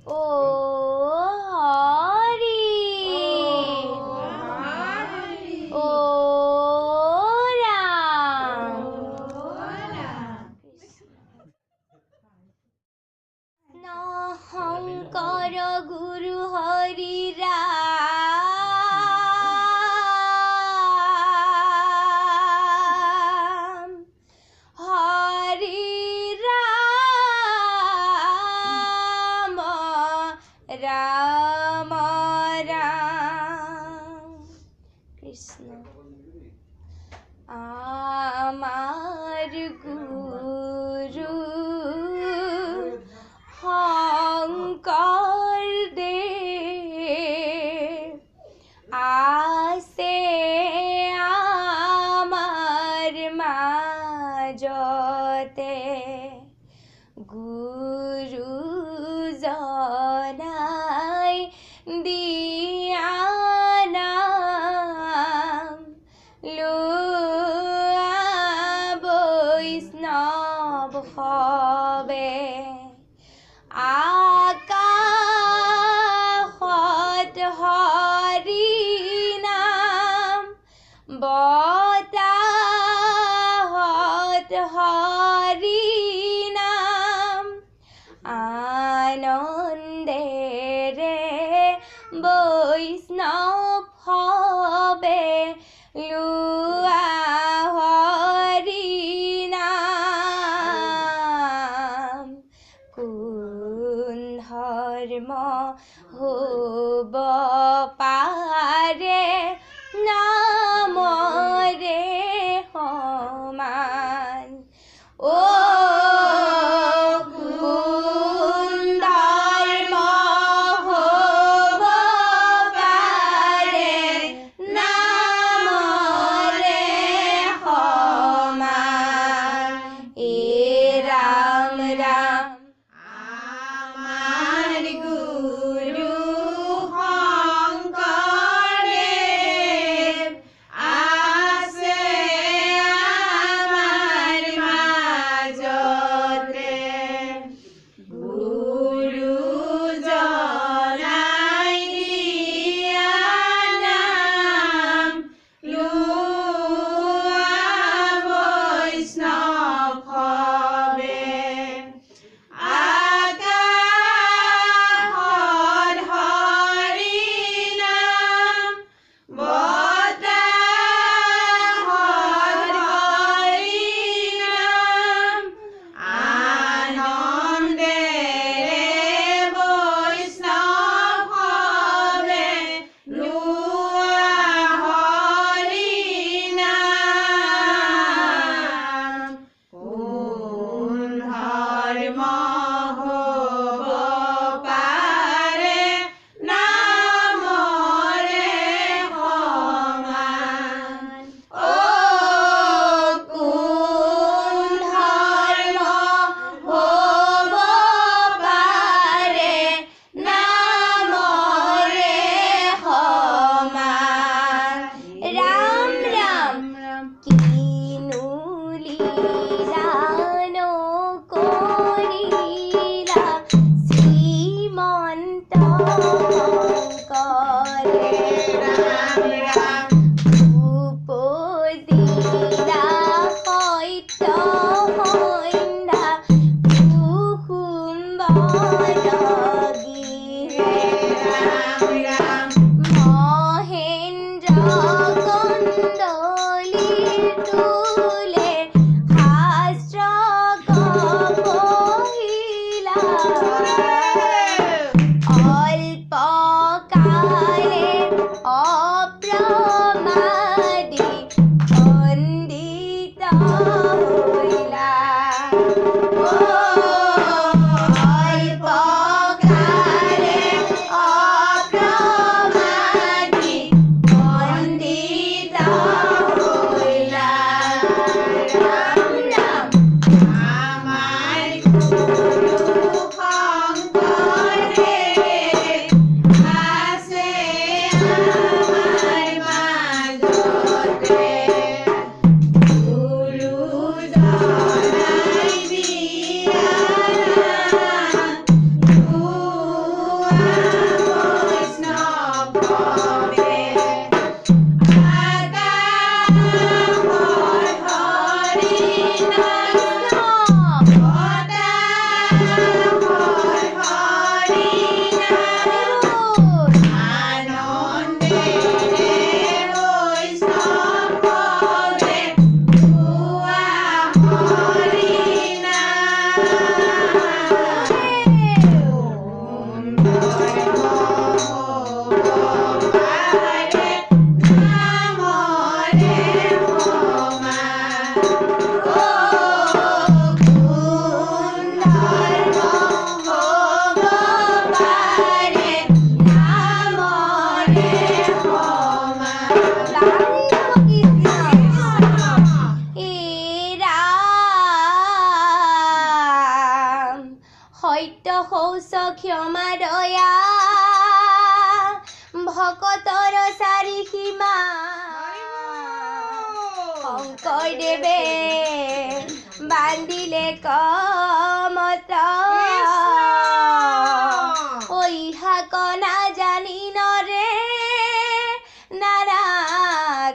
ও হৰি ও ৰাম নহংকৰ গুৰু হৰি ৰাম হৰি ৰাম ৰাম ৰাম কৃষ্ণ আমাৰ গুৰু শংকৰ দেৱ আছে আমাৰ মাজতে গুৰুজনাই দিয়া নাম লোৱা বৈষ্ণৱ হবে আকাশত হৰি নাম বতাহত হৰি নাম আনন্দেৰে বৈষ্ণৱ হবে লোৱা হৰি নাম কোন ধৰ্ম হ'ব পাৰে নামৰে সমান ও কোন ধৰ্ম হ'ব পাৰে নামৰে সমান এ ৰাম ৰাম আমাৰ গুৰু শংকৰদেৱ আছে আমাৰ মাজতে গুৰুজনাই দিয়া নাম লোৱা বৈষ্ণৱ হবে আকাশত হৰি নাম বতাহত হৰি নাম আনন্দেৰে বৈষ্ণৱ হবে লোৱা হৰি নাম কোন ধৰ্ম হ'ব পাৰে নামৰে সমান ও কোন ধৰ্ম হ'ব পাৰে নামৰে সমান ৰাম ৰাম কিনো লীলা নকৰিলা শ্ৰীমন্ত শংকৰে ৰাম ৰাম উপজিলা সত্য সন্ধ্যা কুসুম্বৰ গিৰে ৰাম ৰাম মহেন্দ্ৰ কন্দলিৰ তোলে শাস্ত্ৰ পঢ়িলা অল্প কালে অপ্ৰমাদী পণ্ডিত হৈলা অল্প কালে অপ্ৰমাদী পণ্ডিত হৈলা ৰাম ৰাম আমাৰ গুৰু শংকৰদেৱ আছে আমাৰ মাজতে গুৰুজনাই দিয়া নাম লোৱা সত্য শৌচ ক্ষমা দয়া ভকতৰ চাৰি সীমা শংকৰদেৱে বান্ধিলে কমত ইহাক নাজানি নৰে নানা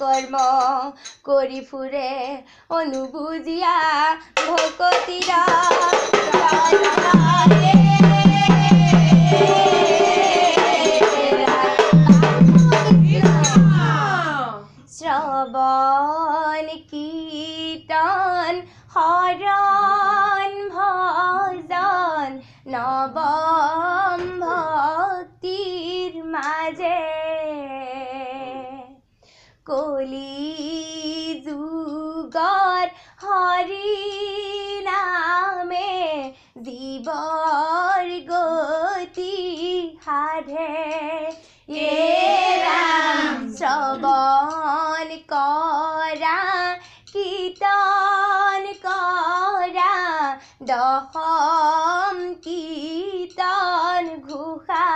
কৰ্ম কৰি ফুৰে অনুবুজিয়া ভকতিৰ শ্ৰৱণ কীৰ্তন হৰণ ভজন নৱম ভক্তিৰ মাজে কলি যুগৰ হৰি নামে জীৱৰ গতি সাধে ৰাম শ্ৰৱণ কৰা কীৰ্তন কৰা দশম কীৰ্তন ঘোষা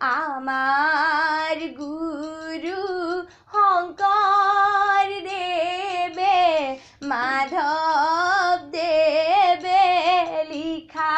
আমাৰ গুৰু শংকৰ দেৱে মাধৱ দেৱে লিখা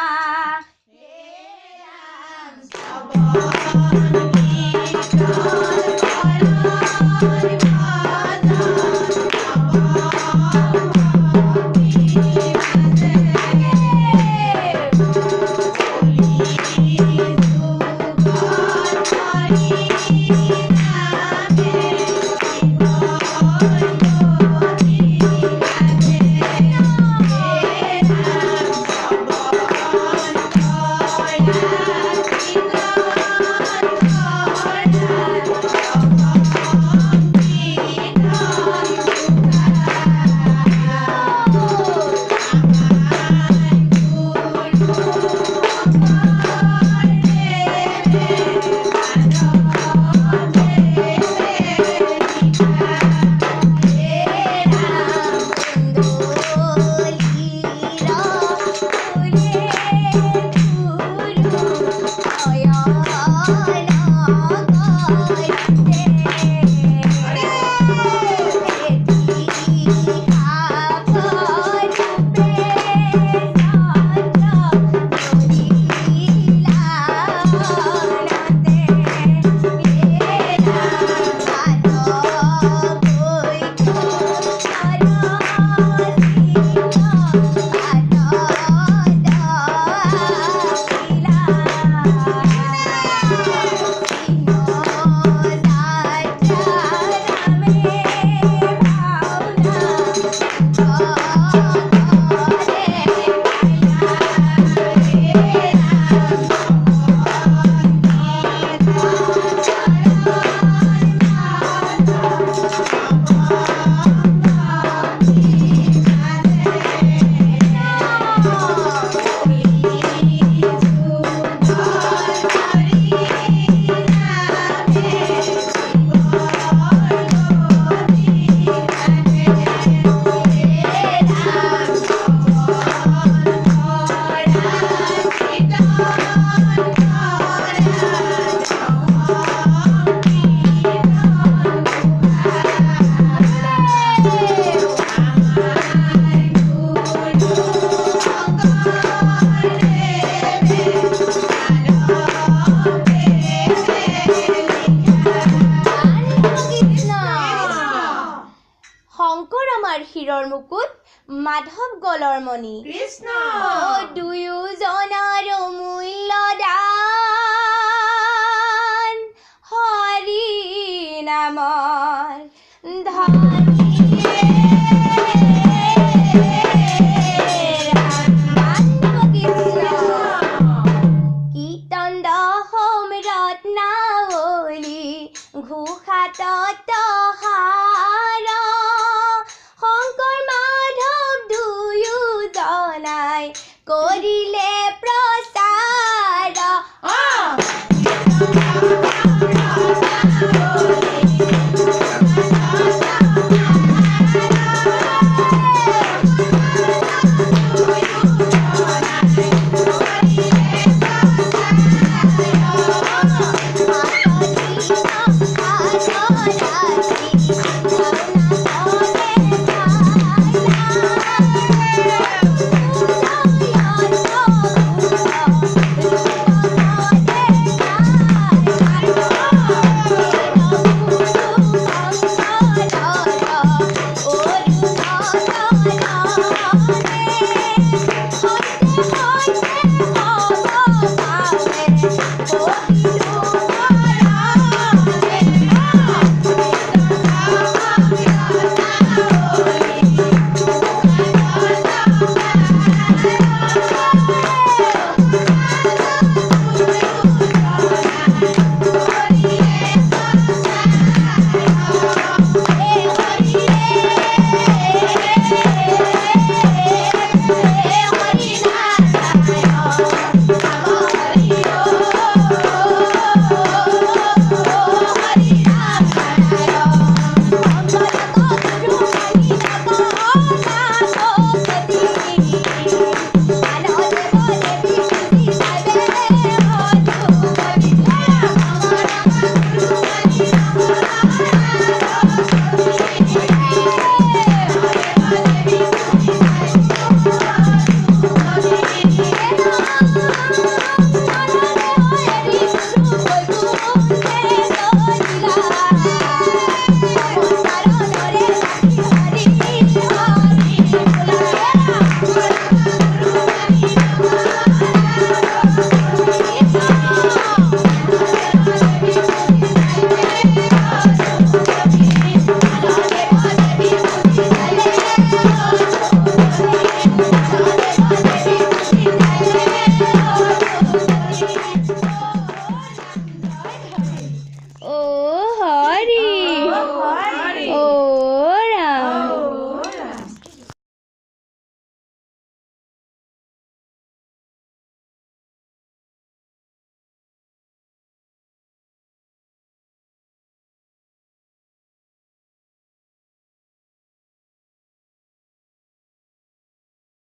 শিৰৰ মুকুট মাধৱ গলৰ মণি কৃষ্ণ দুয়োজনৰ মূল্য দান হৰি নামৰ ধন